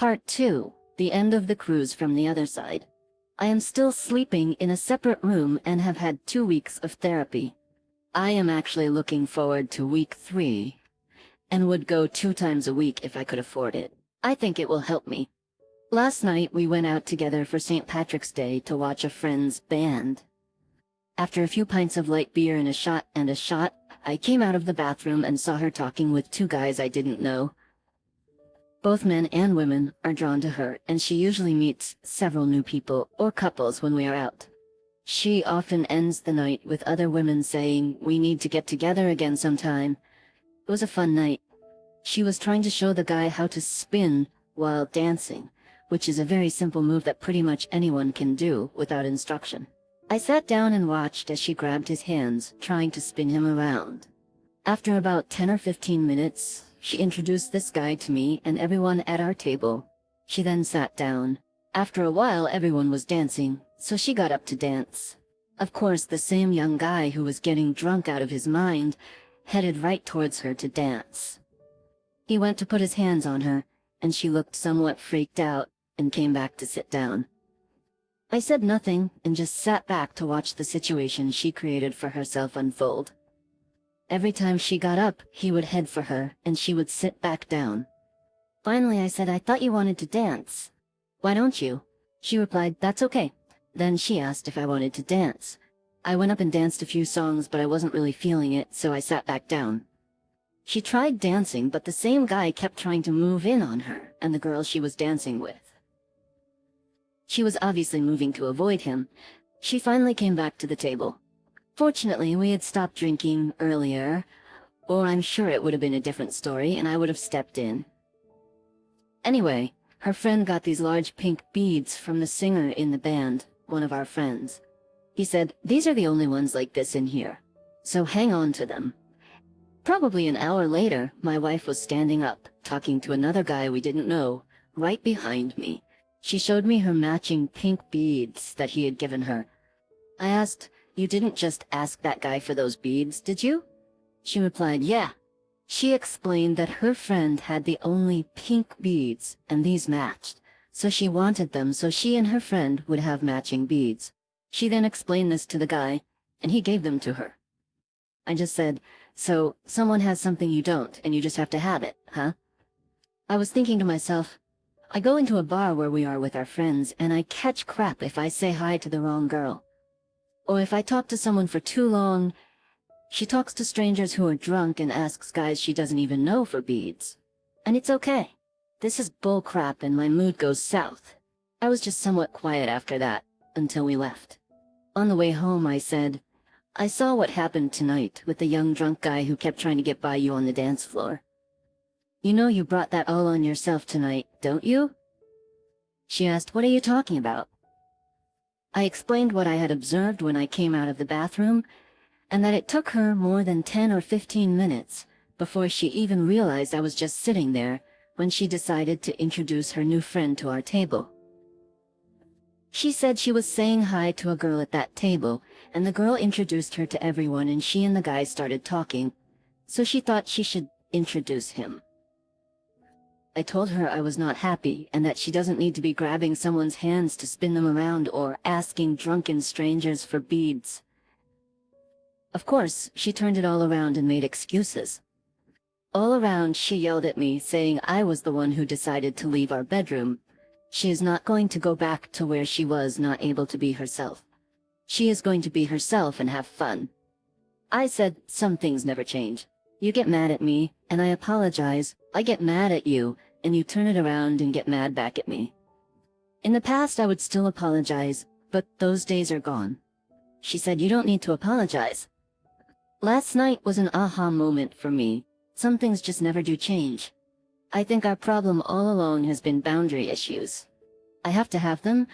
Part 2. The end of the cruise from the other side. I am still sleeping in a separate room and have had 2 weeks of therapy. I am actually looking forward to week 3 and would go 2 times a week if I could afford it. I think it will help me. Last night we went out together for St. Patrick's Day to watch a friend's band. After a few pints of light beer and a shot, I came out of the bathroom and saw her talking with 2 guys I didn't know. Both men and women are drawn to her, and she usually meets several new people or couples when we are out. She often ends the night with other women saying, "We need to get together again sometime." It was a fun night. She was trying to show the guy how to spin while dancing, which is a very simple move that pretty much anyone can do without instruction. I sat down and watched as she grabbed his hands, trying to spin him around. After about 10 or 15 minutes, she introduced this guy to me and everyone at our table. She then sat down. After a while, everyone was dancing, so she got up to dance. Of course, the same young guy who was getting drunk out of his mind headed right towards her to dance. He went to put his hands on her, and she looked somewhat freaked out and came back to sit down. I said nothing and just sat back to watch the situation she created for herself unfold. Every time she got up, he would head for her, and she would sit back down. Finally, I said, "I thought you wanted to dance. Why don't you?" She replied, "That's okay." Then she asked if I wanted to dance. I went up and danced a few songs, but I wasn't really feeling it, so I sat back down. She tried dancing, but the same guy kept trying to move in on her and the girl she was dancing with. She was obviously moving to avoid him. She finally came back to the table. Fortunately, we had stopped drinking earlier, or I'm sure it would have been a different story and I would have stepped in. Anyway, her friend got these large pink beads from the singer in the band, one of our friends. He said, "These are the only ones like this in here, so hang on to them." Probably an hour later, my wife was standing up, talking to another guy we didn't know, right behind me. She showed me her matching pink beads that he had given her. I asked, "You didn't just ask that guy for those beads, did you?" She replied, "Yeah." She explained that her friend had the only pink beads, and these matched, so she wanted them so she and her friend would have matching beads. She then explained this to the guy, and he gave them to her. I just said, "So, someone has something you don't, and you just have to have it, huh?" I was thinking to myself, I go into a bar where we are with our friends, and I catch crap if I say hi to the wrong girl. Or if I talk to someone for too long, she talks to strangers who are drunk and asks guys she doesn't even know for beads. And it's okay. This is bull crap and my mood goes south. I was just somewhat quiet after that, until we left. On the way home I said, "I saw what happened tonight with the young drunk guy who kept trying to get by you on the dance floor. You know you brought that all on yourself tonight, don't you?" She asked, "What are you talking about?" I explained what I had observed when I came out of the bathroom, and that it took her more than 10 or 15 minutes before she even realized I was just sitting there when she decided to introduce her new friend to our table. She said she was saying hi to a girl at that table, and the girl introduced her to everyone and she and the guy started talking, so she thought she should introduce him. I told her I was not happy and that she doesn't need to be grabbing someone's hands to spin them around or asking drunken strangers for beads. Of course, she turned it all around and made excuses. All around, she yelled at me, saying I was the one who decided to leave our bedroom. She is not going to go back to where she was not able to be herself. She is going to be herself and have fun. I said, "Some things never change. You get mad at me, and I apologize. I get mad at you, and you turn it around and get mad back at me. In the past, I would still apologize, but those days are gone." She said, "You don't need to apologize." Last night was an aha moment for me. Some things just never do change. I think our problem all along has been boundary issues. I have to have them,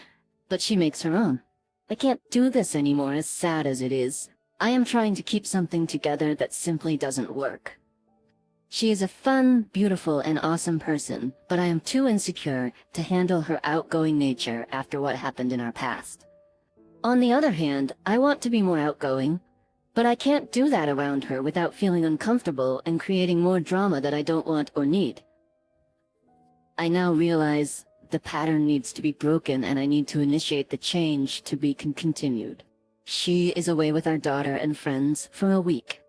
but she makes her own. I can't do this anymore, as sad as it is. I am trying to keep something together that simply doesn't work. She is a fun, beautiful, and awesome person, but I am too insecure to handle her outgoing nature after what happened in our past. On the other hand, I want to be more outgoing, but I can't do that around her without feeling uncomfortable and creating more drama that I don't want or need. I now realize the pattern needs to be broken and I need to initiate the change to be continued. She is away with our daughter and friends for a week.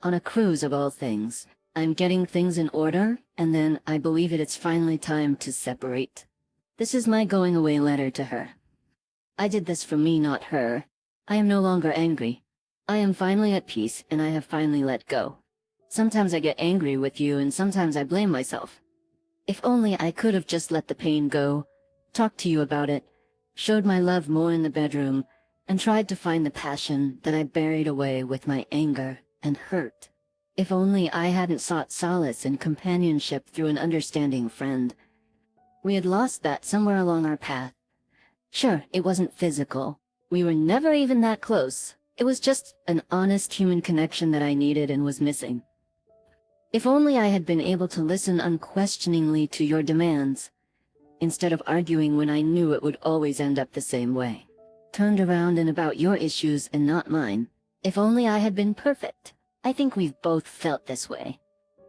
On a cruise of all things. I'm getting things in order, and then I believe it's finally time to separate. This is my going away letter to her. I did this for me, not her. I am no longer angry. I am finally at peace, and I have finally let go. Sometimes I get angry with you, and sometimes I blame myself. If only I could have just let the pain go, talked to you about it, showed my love more in the bedroom, and tried to find the passion that I buried away with my anger and hurt. If only I hadn't sought solace and companionship through an understanding friend. We had lost that somewhere along our path. Sure, it wasn't physical. We were never even that close. It was just an honest human connection that I needed and was missing. If only I had been able to listen unquestioningly to your demands, instead of arguing when I knew it would always end up the same way. Turned around and about your issues and not mine. If only I had been perfect. I think we've both felt this way.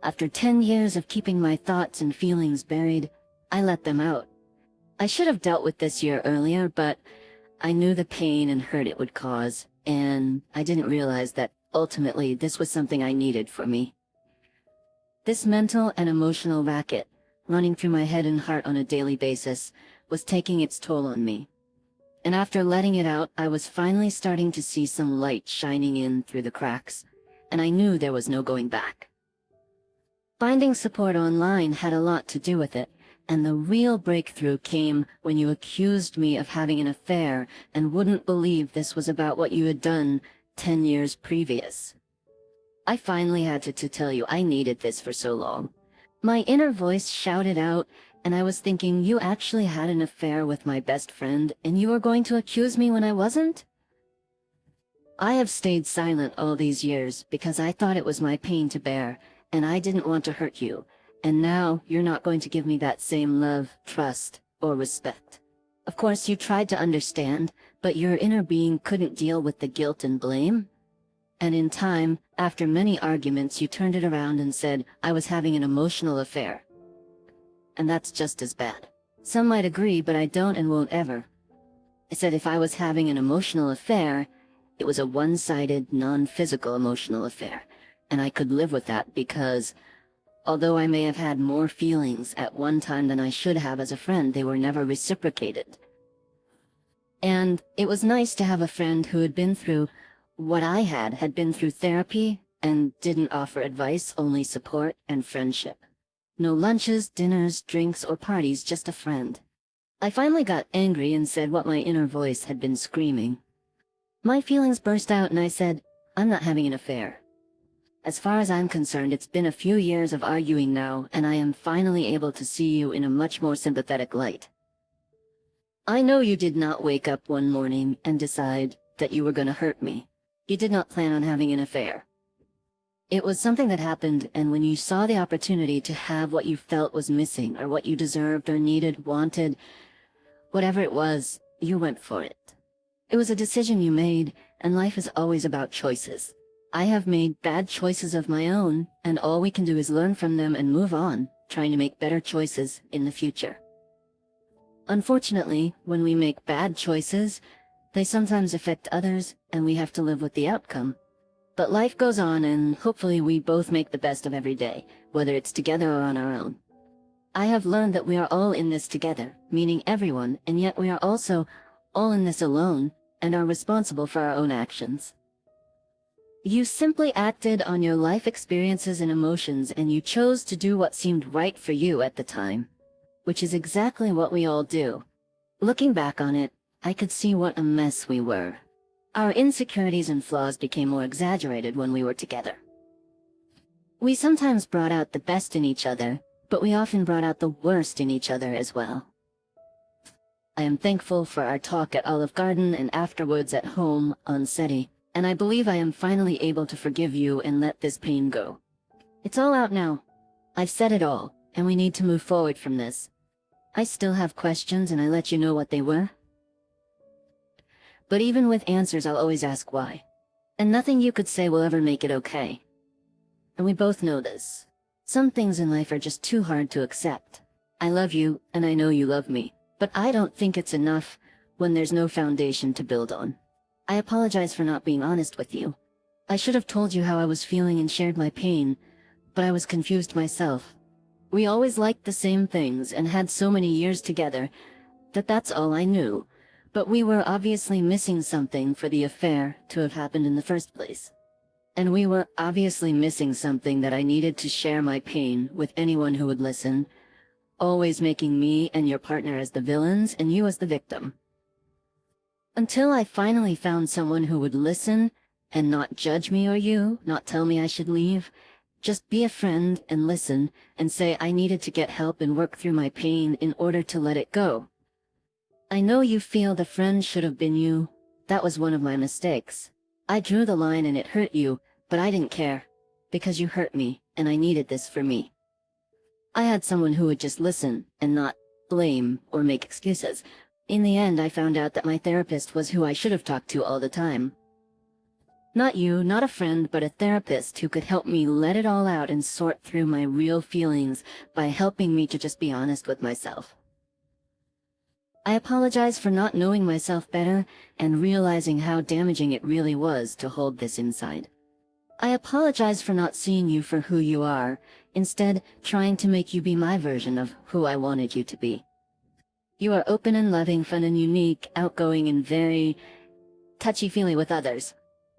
After 10 years of keeping my thoughts and feelings buried, I let them out. I should have dealt with this year earlier, but I knew the pain and hurt it would cause, and I didn't realize that ultimately this was something I needed for me. This mental and emotional racket, running through my head and heart on a daily basis, was taking its toll on me. And after letting it out, I was finally starting to see some light shining in through the cracks. And I knew there was no going back. Finding support online had a lot to do with it, and the real breakthrough came when you accused me of having an affair and wouldn't believe this was about what you had done 10 years previous. I finally had to tell you I needed this for so long. My inner voice shouted out, and I was thinking you actually had an affair with my best friend, and you were going to accuse me when I wasn't? I have stayed silent all these years because I thought it was my pain to bear, and I didn't want to hurt you, and now you're not going to give me that same love, trust, or respect. Of course, you tried to understand, but your inner being couldn't deal with the guilt and blame. And in time, after many arguments, you turned it around and said I was having an emotional affair. And that's just as bad. Some might agree, but I don't and won't ever. I said if I was having an emotional affair, it was a one-sided, non-physical emotional affair, and I could live with that because, although I may have had more feelings at one time than I should have as a friend, they were never reciprocated. And it was nice to have a friend who had been through what I had been through therapy, and didn't offer advice, only support and friendship. No lunches, dinners, drinks, or parties, just a friend. I finally got angry and said what my inner voice had been screaming. My feelings burst out and I said, I'm not having an affair. As far as I'm concerned, it's been a few years of arguing now, and I am finally able to see you in a much more sympathetic light. I know you did not wake up one morning and decide that you were going to hurt me. You did not plan on having an affair. It was something that happened, and when you saw the opportunity to have what you felt was missing, or what you deserved or needed, wanted, whatever it was, you went for it. It was a decision you made, and life is always about choices. I have made bad choices of my own, and all we can do is learn from them and move on, trying to make better choices in the future. Unfortunately, when we make bad choices, they sometimes affect others, and we have to live with the outcome. But life goes on, and hopefully we both make the best of every day, whether it's together or on our own. I have learned that we are all in this together, meaning everyone, and yet we are also all in this alone, and are responsible for our own actions. You simply acted on your life experiences and emotions, and you chose to do what seemed right for you at the time, which is exactly what we all do. Looking back on it, I could see what a mess we were. Our insecurities and flaws became more exaggerated when we were together. We sometimes brought out the best in each other, but we often brought out the worst in each other as well. I am thankful for our talk at Olive Garden and afterwards at home on SETI, and I believe I am finally able to forgive you and let this pain go. It's all out now. I've said it all, and we need to move forward from this. I still have questions, and I let you know what they were. But even with answers, I'll always ask why. And nothing you could say will ever make it okay. And we both know this. Some things in life are just too hard to accept. I love you, and I know you love me, but I don't think it's enough when there's no foundation to build on. I apologize for not being honest with you. I should have told you how I was feeling and shared my pain, but I was confused myself. We always liked the same things and had so many years together that that's all I knew, but we were obviously missing something for the affair to have happened in the first place. And we were obviously missing something that I needed to share my pain with anyone who would listen, always making me and your partner as the villains and you as the victim. Until I finally found someone who would listen and not judge me or you, not tell me I should leave, just be a friend and listen and say I needed to get help and work through my pain in order to let it go. I know you feel the friend should have been you. That was one of my mistakes. I drew the line and it hurt you, but I didn't care, because you hurt me, and I needed this for me. I had someone who would just listen, and not blame or make excuses. In the end, I found out that my therapist was who I should have talked to all the time. Not you, not a friend, but a therapist who could help me let it all out and sort through my real feelings by helping me to just be honest with myself. I apologize for not knowing myself better and realizing how damaging it really was to hold this inside. I apologize for not seeing you for who you are, instead trying to make you be my version of who I wanted you to be. You are open and loving, fun and unique, outgoing and very touchy-feely with others.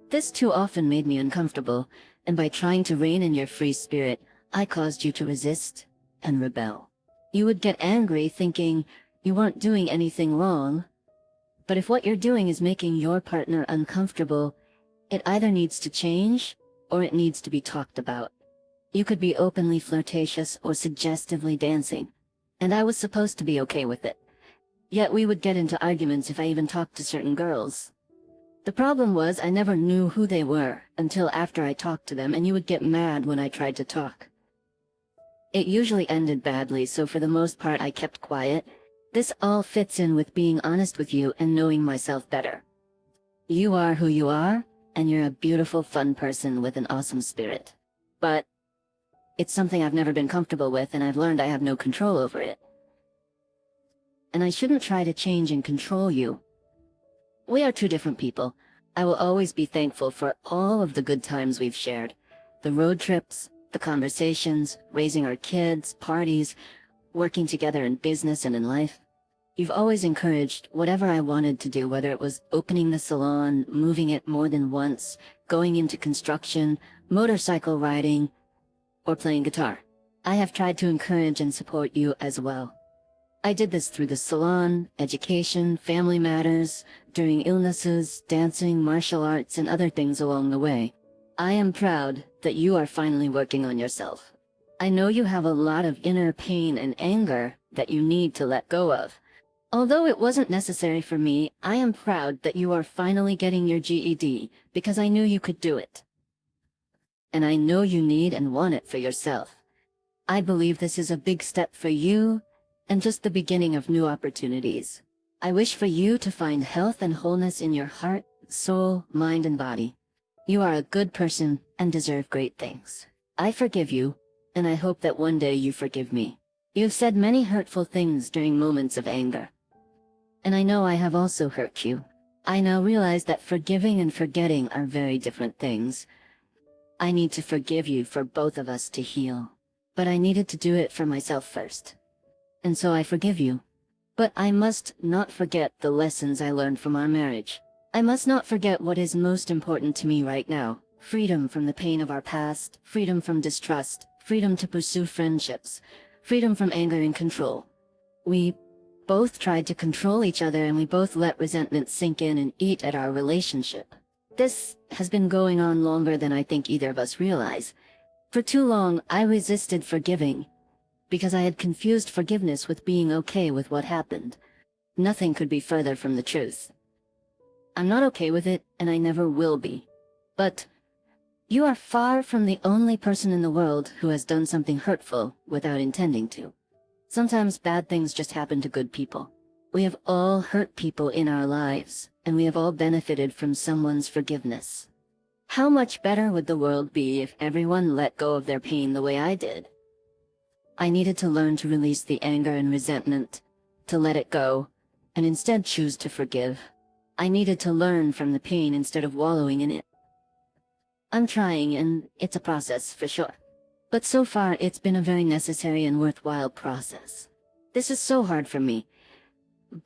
This too often made me uncomfortable, and by trying to rein in your free spirit, I caused you to resist and rebel. You would get angry thinking you weren't doing anything wrong, but if what you're doing is making your partner uncomfortable, it either needs to change or it needs to be talked about. You could be openly flirtatious or suggestively dancing, and I was supposed to be okay with it. Yet we would get into arguments if I even talked to certain girls. The problem was I never knew who they were until after I talked to them, and you would get mad when I tried to talk. It usually ended badly, so for the most part I kept quiet. This all fits in with being honest with you and knowing myself better. You are who you are, and you're a beautiful, fun person with an awesome spirit. But it's something I've never been comfortable with, and I've learned I have no control over it. And I shouldn't try to change and control you. We are two different people. I will always be thankful for all of the good times we've shared. The road trips, the conversations, raising our kids, parties, working together in business and in life. You've always encouraged whatever I wanted to do, whether it was opening the salon, moving it more than once, going into construction, motorcycle riding, or playing guitar. I have tried to encourage and support you as well. I did this through the salon, education, family matters, during illnesses, dancing, martial arts, and other things along the way. I am proud that you are finally working on yourself. I know you have a lot of inner pain and anger that you need to let go of. Although it wasn't necessary for me, I am proud that you are finally getting your GED because I knew you could do it. And I know you need and want it for yourself. I believe this is a big step for you and just the beginning of new opportunities. I wish for you to find health and wholeness in your heart, soul, mind, and body. You are a good person and deserve great things. I forgive you, and I hope that one day you forgive me. You've said many hurtful things during moments of anger. And I know I have also hurt you. I now realize that forgiving and forgetting are very different things. I need to forgive you for both of us to heal. But I needed to do it for myself first. And so I forgive you. But I must not forget the lessons I learned from our marriage. I must not forget what is most important to me right now. Freedom from the pain of our past, freedom from distrust, freedom to pursue friendships, freedom from anger and control. We both tried to control each other, and we both let resentment sink in and eat at our relationship. This has been going on longer than I think either of us realize. For too long, I resisted forgiving, because I had confused forgiveness with being okay with what happened. Nothing could be further from the truth. I'm not okay with it, and I never will be. But you are far from the only person in the world who has done something hurtful without intending to. Sometimes bad things just happen to good people. We have all hurt people in our lives, and we have all benefited from someone's forgiveness. How much better would the world be if everyone let go of their pain the way I did? I needed to learn to release the anger and resentment, to let it go, and instead choose to forgive. I needed to learn from the pain instead of wallowing in it. I'm trying, and it's a process for sure. But so far, it's been a very necessary and worthwhile process. This is so hard for me.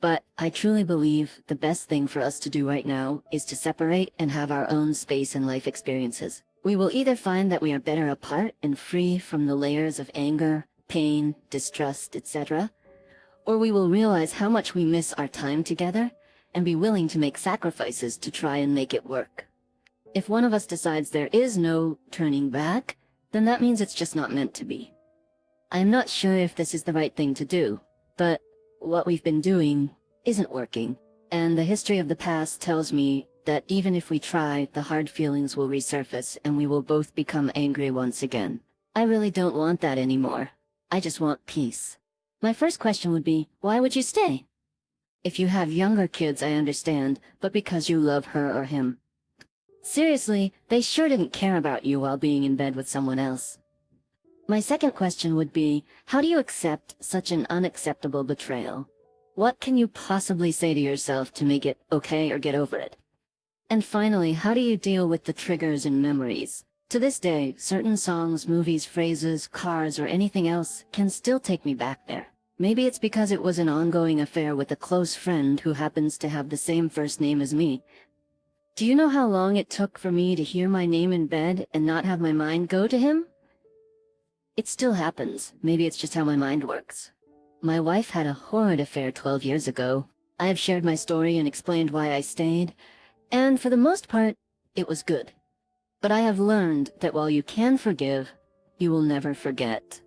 But I truly believe the best thing for us to do right now is to separate and have our own space and life experiences. We will either find that we are better apart and free from the layers of anger, pain, distrust, etc., or we will realize how much we miss our time together and be willing to make sacrifices to try and make it work. If one of us decides there is no turning back, then that means it's just not meant to be. I'm not sure if this is the right thing to do, but what we've been doing isn't working, and the history of the past tells me that even if we try, the hard feelings will resurface and we will both become angry once again. I really don't want that anymore. I just want peace. My first question would be, why would you stay? If you have younger kids, I understand, but because you love her or him. Seriously, they sure didn't care about you while being in bed with someone else. My second question would be, how do you accept such an unacceptable betrayal? What can you possibly say to yourself to make it okay or get over it? And finally, how do you deal with the triggers and memories? To this day, certain songs, movies, phrases, cars, or anything else can still take me back there. Maybe it's because it was an ongoing affair with a close friend who happens to have the same first name as me. Do you know how long it took for me to hear my name in bed and not have my mind go to him? It still happens. Maybe it's just how my mind works. My wife had a horrid affair 12 years ago. I have shared my story and explained why I stayed, and for the most part, it was good. But I have learned that while you can forgive, you will never forget.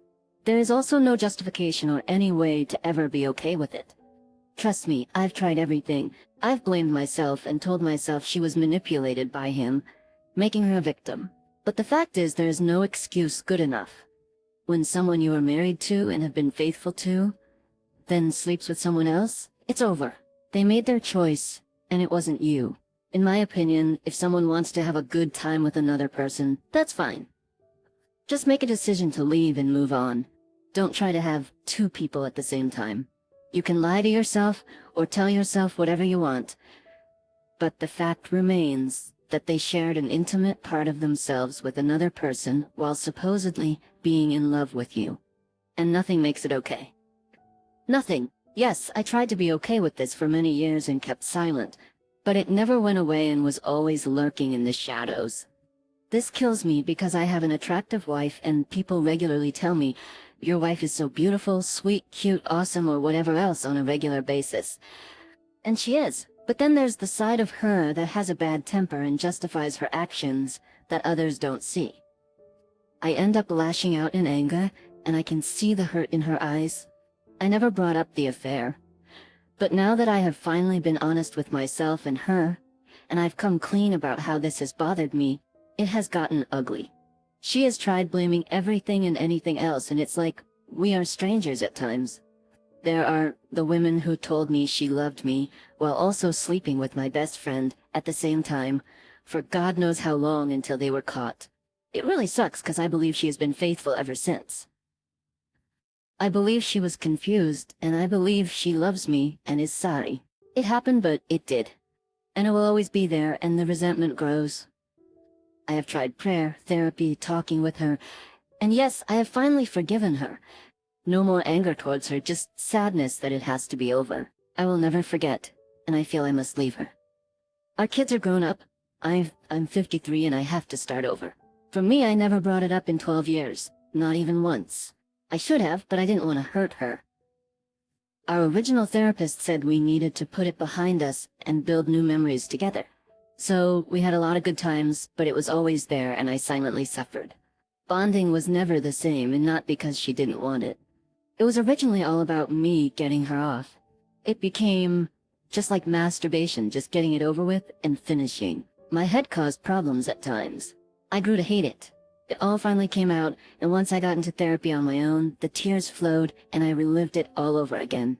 There is also no justification or any way to ever be okay with it. Trust me, I've tried everything. I've blamed myself and told myself she was manipulated by him, making her a victim. But the fact is, there is no excuse good enough. When someone you are married to and have been faithful to, then sleeps with someone else, it's over. They made their choice, and it wasn't you. In my opinion, if someone wants to have a good time with another person, that's fine. Just make a decision to leave and move on. Don't try to have two people at the same time. You can lie to yourself or tell yourself whatever you want, but the fact remains that they shared an intimate part of themselves with another person while supposedly being in love with you. And nothing makes it okay. Nothing. Yes, I tried to be okay with this for many years and kept silent, but it never went away and was always lurking in the shadows. This kills me because I have an attractive wife and people regularly tell me, "Your wife is so beautiful, sweet, cute, awesome," or whatever else on a regular basis. And she is. But then there's the side of her that has a bad temper and justifies her actions that others don't see. I end up lashing out in anger, and I can see the hurt in her eyes. I never brought up the affair. But now that I have finally been honest with myself and her, and I've come clean about how this has bothered me, it has gotten ugly. She has tried blaming everything and anything else, and it's like we are strangers at times. There are the women who told me she loved me while also sleeping with my best friend at the same time for God knows how long until they were caught. It really sucks because I believe she has been faithful ever since. I believe she was confused, and I believe she loves me and is sorry. It happened, but it did. And it will always be there, and the resentment grows. I have tried prayer, therapy, talking with her, and yes, I have finally forgiven her. No more anger towards her, just sadness that it has to be over. I will never forget, and I feel I must leave her. Our kids are grown up. I'm 53 and I have to start over. For me, I never brought it up in 12 years, not even once. I should have, but I didn't want to hurt her. Our original therapist said we needed to put it behind us and build new memories together. So we had a lot of good times, but it was always there and I silently suffered. Bonding was never the same, and not because she didn't want it. It was originally all about me getting her off. It became just like masturbation, just getting it over with and finishing. My head caused problems at times. I grew to hate it. It all finally came out, and once I got into therapy on my own, the tears flowed and I relived it all over again.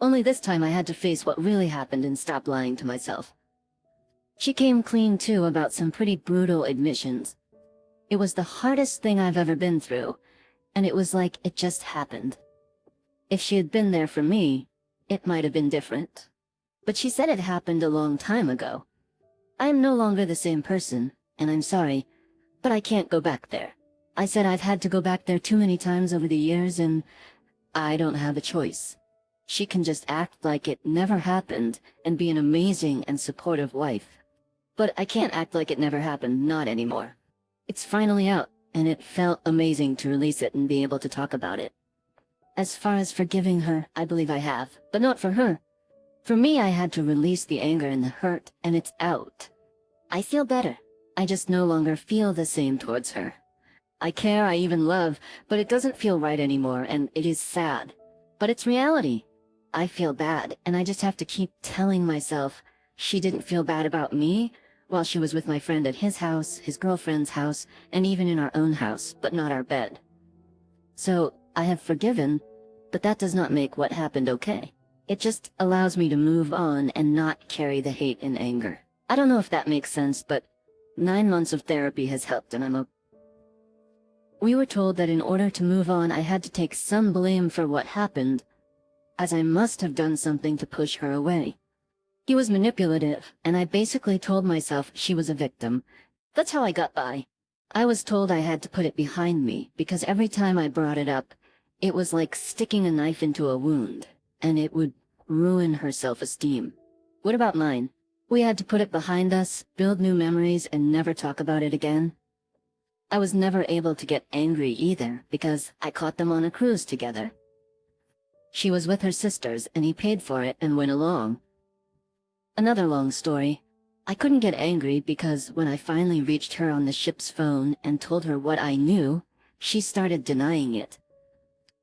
Only this time I had to face what really happened and stop lying to myself. She came clean too about some pretty brutal admissions. It was the hardest thing I've ever been through, and it was like it just happened. If she had been there for me, it might have been different. But she said it happened a long time ago. I am no longer the same person, and I'm sorry, but I can't go back there. I said I've had to go back there too many times over the years, and I don't have a choice. She can just act like it never happened and be an amazing and supportive wife. But I can't act like it never happened, not anymore. It's finally out, and it felt amazing to release it and be able to talk about it. As far as forgiving her, I believe I have, but not for her. For me, I had to release the anger and the hurt, and it's out. I feel better. I just no longer feel the same towards her. I care, I even love, but it doesn't feel right anymore, and it is sad. But it's reality. I feel bad, and I just have to keep telling myself she didn't feel bad about me while she was with my friend at his house, his girlfriend's house, and even in our own house, but not our bed. So, I have forgiven, but that does not make what happened okay. It just allows me to move on and not carry the hate and anger. I don't know if that makes sense, but 9 months of therapy has helped, and We were told that in order to move on, I had to take some blame for what happened, as I must have done something to push her away. He was manipulative, and I basically told myself she was a victim. That's how I got by. I was told I had to put it behind me, because every time I brought it up, it was like sticking a knife into a wound, and it would ruin her self-esteem. What about mine? We had to put it behind us, build new memories, and never talk about it again. I was never able to get angry either, because I caught them on a cruise together. She was with her sisters, and he paid for it and went along. Another long story. I couldn't get angry because when I finally reached her on the ship's phone and told her what I knew, she started denying it.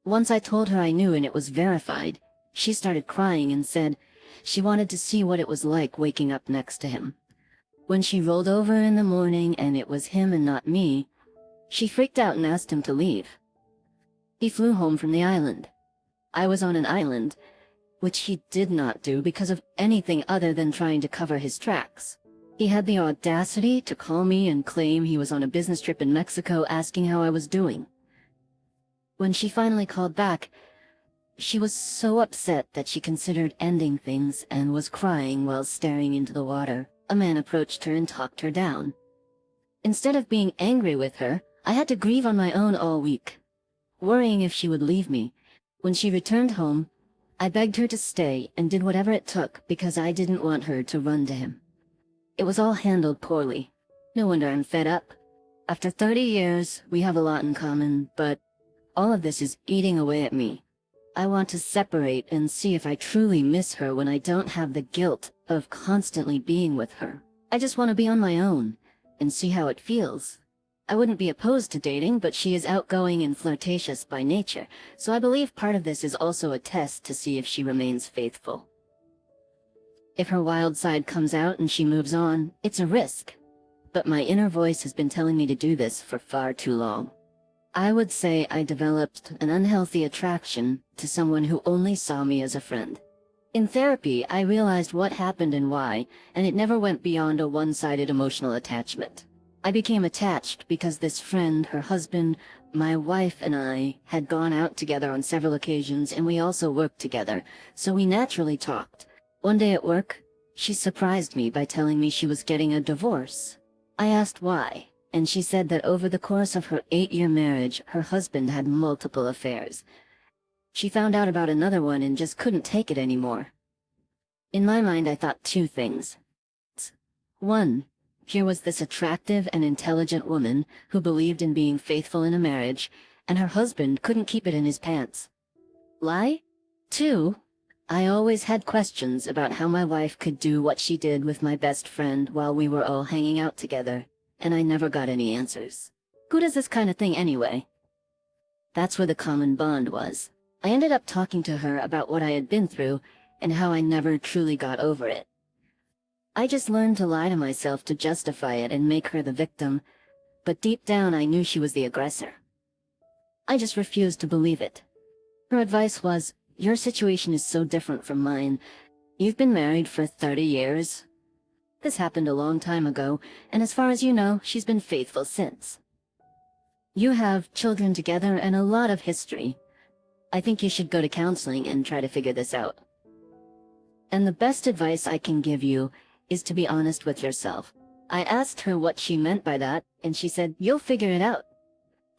Once I told her I knew and it was verified, she started crying and said she wanted to see what it was like waking up next to him. When she rolled over in the morning and it was him and not me, she freaked out and asked him to leave. He flew home from the island. I was on an island, which he did not do because of anything other than trying to cover his tracks. He had the audacity to call me and claim he was on a business trip in Mexico asking how I was doing. When she finally called back, she was so upset that she considered ending things and was crying while staring into the water. A man approached her and talked her down. Instead of being angry with her, I had to grieve on my own all week, worrying if she would leave me. When she returned home, I begged her to stay and did whatever it took because I didn't want her to run to him. It was all handled poorly. No wonder I'm fed up. After 30 years, we have a lot in common, but all of this is eating away at me. I want to separate and see if I truly miss her when I don't have the guilt of constantly being with her. I just want to be on my own and see how it feels. I wouldn't be opposed to dating, but she is outgoing and flirtatious by nature, so I believe part of this is also a test to see if she remains faithful. If her wild side comes out and she moves on, it's a risk. But my inner voice has been telling me to do this for far too long. I would say I developed an unhealthy attraction to someone who only saw me as a friend. In therapy, I realized what happened and why, and it never went beyond a one-sided emotional attachment. I became attached because this friend, her husband, my wife and I had gone out together on several occasions and we also worked together, so we naturally talked. One day at work, she surprised me by telling me she was getting a divorce. I asked why, and she said that over the course of her 8-year marriage, her husband had multiple affairs. She found out about another one and just couldn't take it anymore. In my mind, I thought 2 things. 1. Here was this attractive and intelligent woman who believed in being faithful in a marriage, and her husband couldn't keep it in his pants. Lie? 2. I always had questions about how my wife could do what she did with my best friend while we were all hanging out together, and I never got any answers. Who does this kind of thing anyway? That's where the common bond was. I ended up talking to her about what I had been through and how I never truly got over it. I just learned to lie to myself to justify it and make her the victim, but deep down I knew she was the aggressor. I just refused to believe it. Her advice was, "Your situation is so different from mine. You've been married for 30 years. This happened a long time ago, and as far as you know, she's been faithful since." You have children together and a lot of history. I think you should go to counseling and try to figure this out. And the best advice I can give you is to be honest with yourself. I asked her what she meant by that, and she said, "You'll figure it out."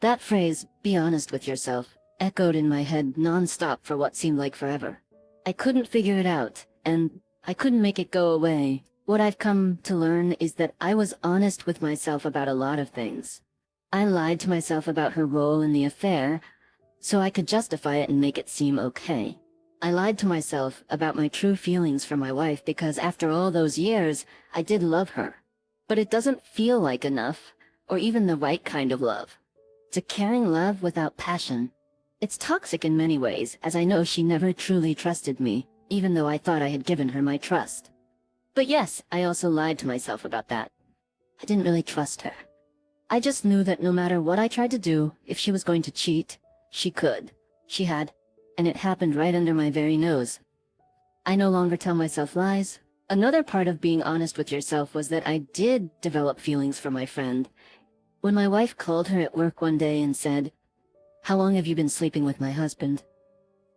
That phrase, "be honest with yourself," echoed in my head non-stop for what seemed like forever. I couldn't figure it out, and I couldn't make it go away. What I've come to learn is that I was honest with myself about a lot of things. I lied to myself about her role in the affair, so I could justify it and make it seem okay. I lied to myself about my true feelings for my wife because after all those years, I did love her. But it doesn't feel like enough, or even the right kind of love. It's a caring love without passion. It's toxic in many ways, as I know she never truly trusted me, even though I thought I had given her my trust. But yes, I also lied to myself about that. I didn't really trust her. I just knew that no matter what I tried to do, if she was going to cheat, she could. She had. And it happened right under my very nose. I no longer tell myself lies. Another part of being honest with yourself was that I did develop feelings for my friend. When my wife called her at work one day and said, "How long have you been sleeping with my husband?"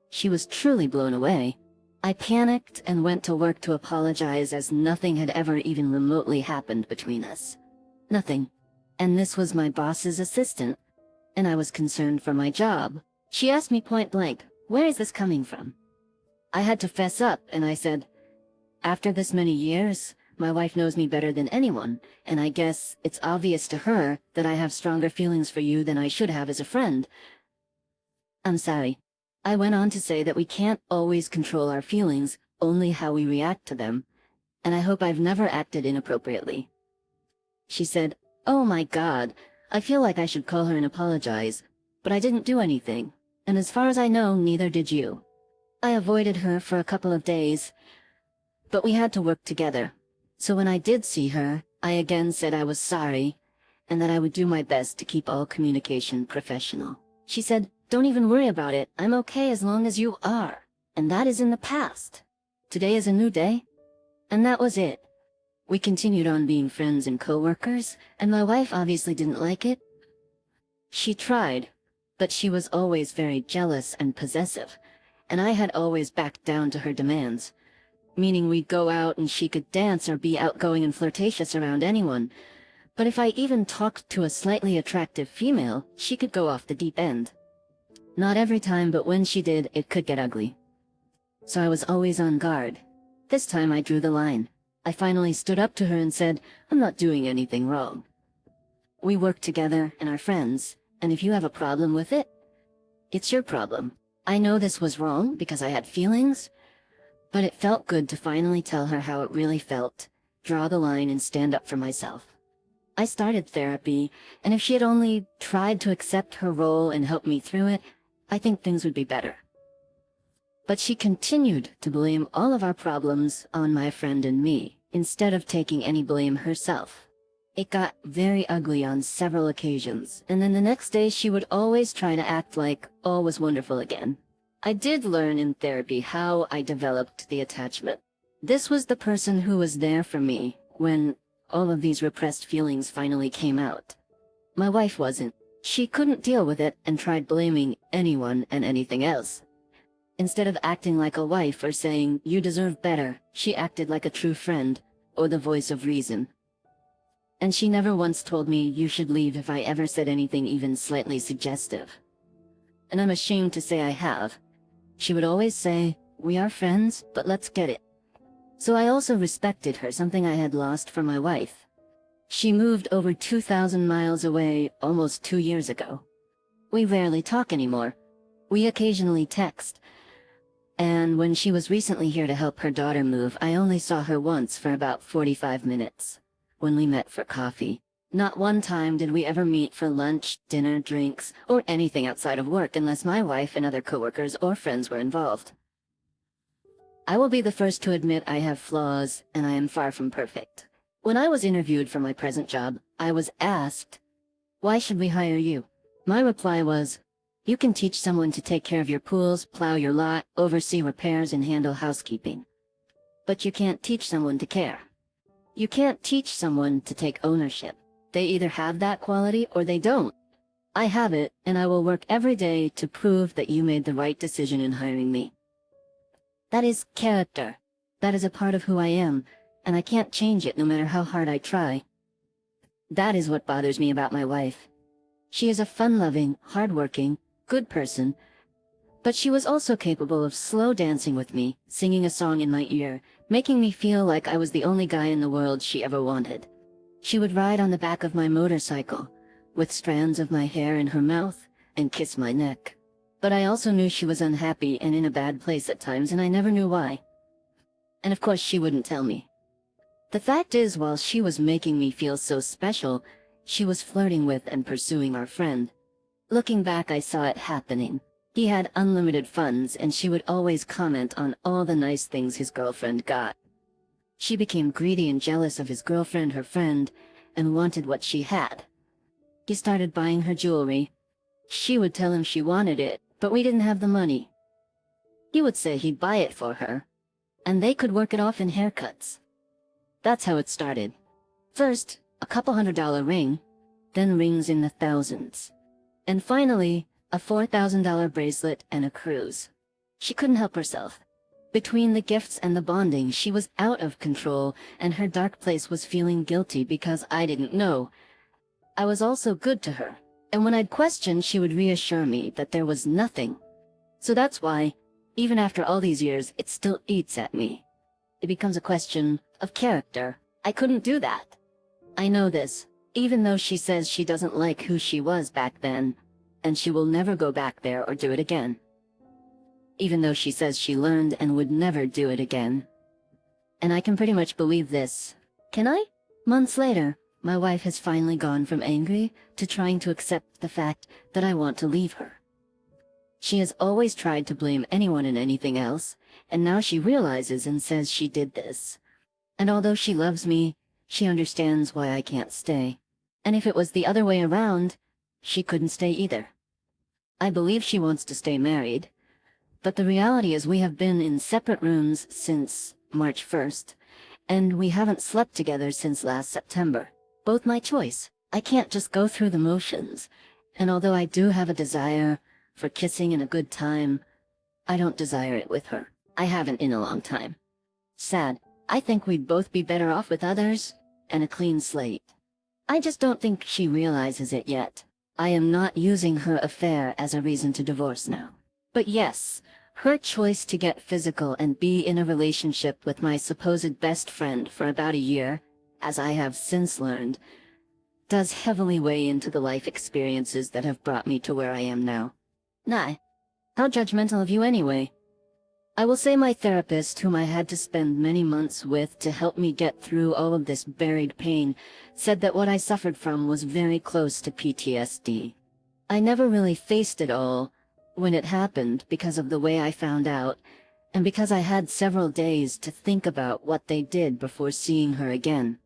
She was truly blown away. I panicked and went to work to apologize as nothing had ever even remotely happened between us. Nothing. And this was my boss's assistant, and I was concerned for my job. She asked me point blank, "Where is this coming from?" I had to fess up, and I said, "After this many years, my wife knows me better than anyone, and I guess it's obvious to her that I have stronger feelings for you than I should have as a friend. I'm sorry." I went on to say that we can't always control our feelings, only how we react to them, and I hope I've never acted inappropriately. She said, "Oh my God, I feel like I should call her and apologize, but I didn't do anything, and as far as I know, neither did you." I avoided her for a couple of days, but we had to work together. So when I did see her, I again said I was sorry, and that I would do my best to keep all communication professional. She said, "Don't even worry about it. I'm okay as long as you are. And that is in the past. Today is a new day." And that was it. We continued on being friends and co-workers, and my wife obviously didn't like it. She tried, but she was always very jealous and possessive, and I had always backed down to her demands, meaning we'd go out and she could dance or be outgoing and flirtatious around anyone. But if I even talked to a slightly attractive female, she could go off the deep end. Not every time, but when she did, it could get ugly. So I was always on guard. This time I drew the line. I finally stood up to her and said, "I'm not doing anything wrong. We work together and are friends, and if you have a problem with it, it's your problem. I know this was wrong because I had feelings, but it felt good to finally tell her how it really felt, draw the line and stand up for myself." I started therapy, and if she had only tried to accept her role and help me through it, I think things would be better. But she continued to blame all of our problems on my friend and me, instead of taking any blame herself. It got very ugly on several occasions, and then the next day she would always try to act like all was wonderful again. I did learn in therapy how I developed the attachment. This was the person who was there for me when all of these repressed feelings finally came out. My wife wasn't. She couldn't deal with it and tried blaming anyone and anything else. Instead of acting like a wife or saying, "You deserve better," she acted like a true friend, or the voice of reason. And she never once told me, "You should leave," if I ever said anything even slightly suggestive. And I'm ashamed to say I have. She would always say, "We are friends, but let's get it." So I also respected her, something I had lost from my wife. She moved over 2,000 miles away almost 2 years ago. We rarely talk anymore. We occasionally text. And when she was recently here to help her daughter move, I only saw her once for about 45 minutes, when we met for coffee. Not one time did we ever meet for lunch, dinner, drinks, or anything outside of work unless my wife and other coworkers or friends were involved. I will be the first to admit I have flaws, and I am far from perfect. When I was interviewed for my present job, I was asked, "Why should we hire you?" My reply was, "You can teach someone to take care of your pools, plow your lot, oversee repairs, and handle housekeeping. But you can't teach someone to care. You can't teach someone to take ownership. They either have that quality or they don't. I have it, and I will work every day to prove that you made the right decision in hiring me. That is character. That is a part of who I am, and I can't change it no matter how hard I try. That is what bothers me about my wife. She is a fun-loving, hard-working, good person, but she was also capable of slow dancing with me, singing a song in my ear, making me feel like I was the only guy in the world she ever wanted. She would ride on the back of my motorcycle, with strands of my hair in her mouth, and kiss my neck. But I also knew she was unhappy and in a bad place at times, and I never knew why. And of course she wouldn't tell me. The fact is, while she was making me feel so special, she was flirting with and pursuing our friend. Looking back, I saw it happening. He had unlimited funds, and she would always comment on all the nice things his girlfriend got. She became greedy and jealous of his girlfriend, her friend, and wanted what she had. He started buying her jewelry. She would tell him she wanted it, but we didn't have the money. He would say he'd buy it for her, and they could work it off in haircuts. That's how it started. First, a couple $100 ring, then rings in the thousands. And finally, a $4,000 bracelet and a cruise. She couldn't help herself. Between the gifts and the bonding, she was out of control, and her dark place was feeling guilty because I didn't know. I was also good to her, and when I'd question, she would reassure me that there was nothing. So that's why, even after all these years, it still eats at me. It becomes a question of character. I couldn't do that. I know this, even though she says she doesn't like who she was back then, and she will never go back there or do it again. Even though she says she learned and would never do it again. And I can pretty much believe this. Can I? Months later, my wife has finally gone from angry to trying to accept the fact that I want to leave her. She has always tried to blame anyone and anything else, and now she realizes and says she did this. And although she loves me, she understands why I can't stay. And if it was the other way around, she couldn't stay either. I believe she wants to stay married, but the reality is we have been in separate rooms since March 1st, and we haven't slept together since last September. Both my choice. I can't just go through the motions, and although I do have a desire for kissing and a good time, I don't desire it with her. I haven't in a long time. Sad. I think we'd both be better off with others and a clean slate. I just don't think she realizes it yet. I am not using her affair as a reason to divorce now. But yes, her choice to get physical and be in a relationship with my supposed best friend for about a year, as I have since learned, does heavily weigh into the life experiences that have brought me to where I am now. Nah, how judgmental of you anyway. I will say my therapist, whom I had to spend many months with to help me get through all of this buried pain, said that what I suffered from was very close to PTSD. I never really faced it all when it happened because of the way I found out, and because I had several days to think about what they did before seeing her again.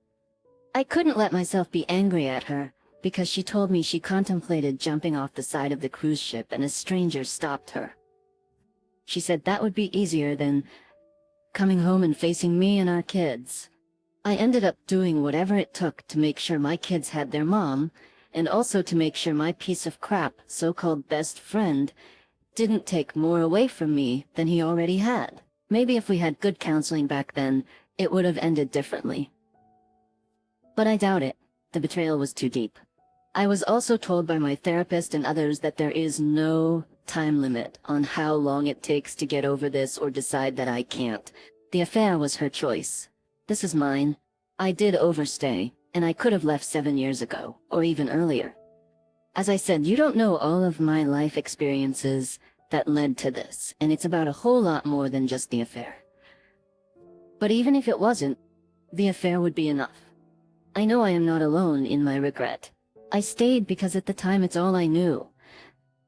I couldn't let myself be angry at her, because she told me she contemplated jumping off the side of the cruise ship and a stranger stopped her. She said that would be easier than coming home and facing me and our kids. I ended up doing whatever it took to make sure my kids had their mom, and also to make sure my piece of crap, so-called best friend, didn't take more away from me than he already had. Maybe if we had good counseling back then, it would have ended differently. But I doubt it. The betrayal was too deep. I was also told by my therapist and others that there is no time limit on how long it takes to get over this or decide that I can't. The affair was her choice. This is mine. I did overstay, and I could have left 7 years ago, or even earlier. As I said, you don't know all of my life experiences that led to this, and it's about a whole lot more than just the affair. But even if it wasn't, the affair would be enough. I know I am not alone in my regret. I stayed because at the time it's all I knew.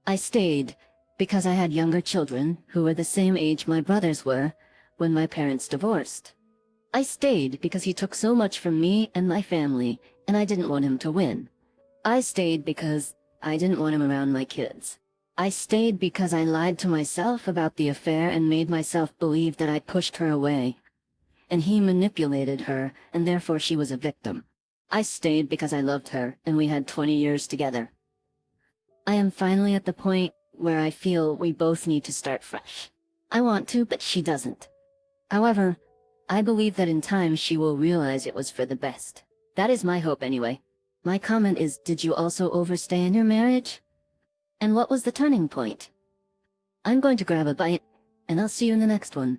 I stayed because I had younger children who were the same age my brothers were when my parents divorced. I stayed because he took so much from me and my family, and I didn't want him to win. I stayed because I didn't want him around my kids. I stayed because I lied to myself about the affair and made myself believe that I pushed her away. And he manipulated her, and therefore she was a victim. I stayed because I loved her, and we had 20 years together. I am finally at the point where I feel we both need to start fresh. I want to, but she doesn't. However, I believe that in time she will realize it was for the best. That is my hope anyway. My comment is, did you also overstay in your marriage? And what was the turning point? I'm going to grab a bite, and I'll see you in the next one.